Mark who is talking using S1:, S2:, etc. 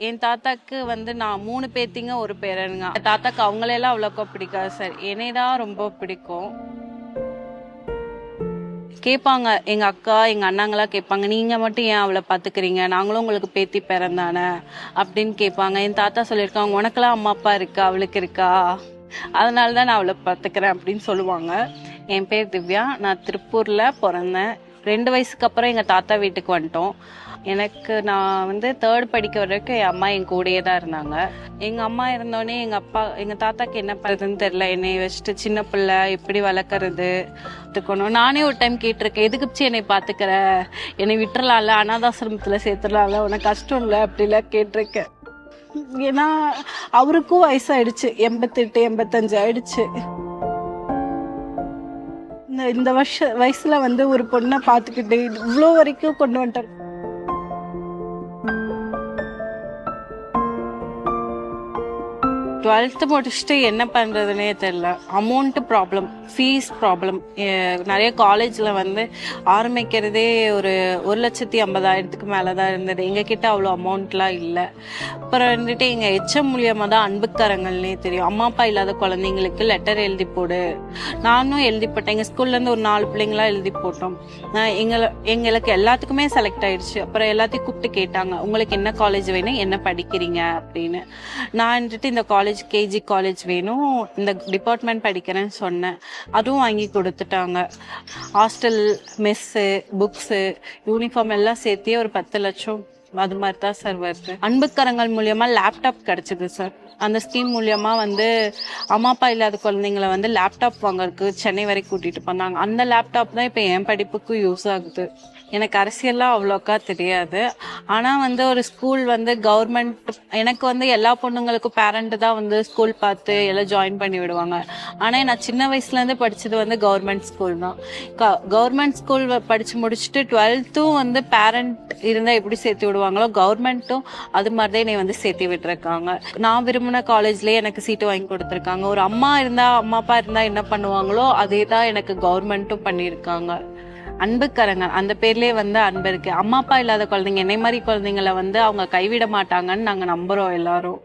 S1: என் தாத்தாக்கு வந்து நான் 3 பேத்திங்க ஒரு பேரனுங்க. தாத்தாக்கு அவங்களெல்லாம் அவ்வளோக்கா பிடிக்காது சார், என்னைதான் ரொம்ப பிடிக்கும். கேட்பாங்க எங்க அக்கா எங்க அண்ணாங்களா கேட்பாங்க, நீங்க மட்டும் ஏன் அவளை பாத்துக்கிறீங்க, நாங்களும் உங்களுக்கு பேத்தி பேரன் தானே அப்படின்னு கேட்பாங்க. என் தாத்தா சொல்லியிருக்காங்க, உனக்கெல்லாம் அம்மா அப்பா இருக்கா, அவளுக்கு இருக்கா, அதனாலதான் நான் அவளை பாத்துக்கிறேன் அப்படின்னு சொல்லுவாங்க. என் பேர் திவ்யா, நான் திருப்பூர்ல பிறந்தேன். 2 வயசுக்கு அப்புறம் எங்க தாத்தா வீட்டுக்கு வந்துட்டோம். எனக்கு நான் வந்து 3rd படிக்க வரைக்கும் என் அம்மா என் கூடயே தான் இருந்தாங்க. எங்க அம்மா இருந்தோடனே எங்க தாத்தாக்கு என்ன பண்ணுறதுன்னு தெரியல. என்னை வச்சுட்டு சின்ன பிள்ளை எப்படி வளர்க்கறது கற்றுக்கணும். நானே ஒரு டைம் கேட்டிருக்கேன், எதுக்குச்சு என்னை பார்த்துக்கிற, என்னை விட்டுறலாம்ல, அனாதாசிரமத்துல சேர்த்துடலாம்ல, உனக்கு கஷ்டம் இல்லை அப்படிலாம் கேட்டிருக்கேன். ஏன்னா அவருக்கும் வயசாயிடுச்சு, 88 85 ஆயிடுச்சு. இந்த வயசுல வந்து ஒரு பொண்ணை பார்த்துக்கிட்டு இவ்வளோ வரைக்கும் கொண்டு வந்துட்டாங்க. 12th முடிச்சுட்டு என்ன பண்றதுன்னே தெரியல. Amount problem, fees problem. நிறைய காலேஜ்ல வந்து ஆரம்பிக்கிறதே ஒரு 1,50,000 மேலதான் இருந்தது. எங்க கிட்ட அவ்வளோ அமௌண்ட்லாம் இல்லை. அப்புறம் வந்துட்டு எங்க HM மூலியமா தான் அன்புக்கரங்கள்னே தெரியும். அம்மா அப்பா இல்லாத குழந்தைங்களுக்கு லெட்டர் எழுதி போடு, நானும் எழுதி போட்டேன். எங்க ஸ்கூல்ல இருந்து ஒரு 4 பிள்ளைங்களா எழுதி போட்டோம். எங்களுக்கு எல்லாத்துக்குமே செலக்ட் ஆயிடுச்சு. அப்புறம் எல்லாத்தையும் கூப்பிட்டு கேட்டாங்க, உங்களுக்கு என்ன காலேஜ் வேணும், என்ன படிக்கிறீங்க அப்படின்னு. நான் வந்துட்டு இந்த காலேஜ் KG காலேஜ் வேணும், இந்த டிபார்ட்மெண்ட் படிக்கிறேன்னு சொன்னேன். அதுவும் வாங்கி கொடுத்துட்டாங்க. ஹாஸ்டல், மெஸ்ஸு, புக்ஸு, யூனிஃபார்ம் எல்லாம் சேர்த்தே ஒரு 10 லட்சம் அது மாதிரி தான் சார் வருது. அன்புக்கரங்கள் மூலியமா லேப்டாப் கிடைச்சிது சார். அந்த ஸ்கீம் மூலியமா வந்து அம்மா அப்பா இல்லாத குழந்தைங்களை வந்து லேப்டாப் வாங்கறதுக்கு சென்னை வரைக்கும் கூட்டிட்டு போனாங்க. அந்த லேப்டாப் தான் இப்போ என் படிப்புக்கு யூஸ் ஆகுது. எனக்கு அரசியல்லாம் அவ்வளோக்கா தெரியாது. ஆனால் வந்து ஒரு ஸ்கூல் வந்து கவர்மெண்ட், எனக்கு வந்து எல்லா பொண்ணுங்களுக்கும் பேரண்ட் தான் வந்து ஸ்கூல் பார்த்து எல்லாம் ஜாயின் பண்ணி விடுவாங்க. ஆனால் நான் சின்ன வயசுலேருந்து படித்தது வந்து கவர்மெண்ட் ஸ்கூல் தான். கவர்மெண்ட் ஸ்கூல் படித்து முடிச்சுட்டு 12th வந்து பேரண்ட் இருந்தால் எப்படி சேர்த்து விடுவாங்களோ, கவர்மெண்ட்டும் அது மாதிரி தான் என்னை வந்து சேர்த்து விட்டுருக்காங்க. நான் விரும்பின காலேஜ்லேயே எனக்கு சீட்டு வாங்கி கொடுத்துருக்காங்க. ஒரு அம்மா அப்பா இருந்தால் என்ன பண்ணுவாங்களோ அதே தான் எனக்கு கவர்மெண்ட்டும் பண்ணியிருக்காங்க. அன்புக்கரங்கள் அந்த பேர்லயே வந்து அன்பு இருக்கு. அம்மா அப்பா இல்லாத குழந்தைங்க, என்னை மாதிரி குழந்தைங்களை வந்து அவங்க கைவிட மாட்டாங்கன்னு நாங்க நம்புறோம் எல்லாரும்.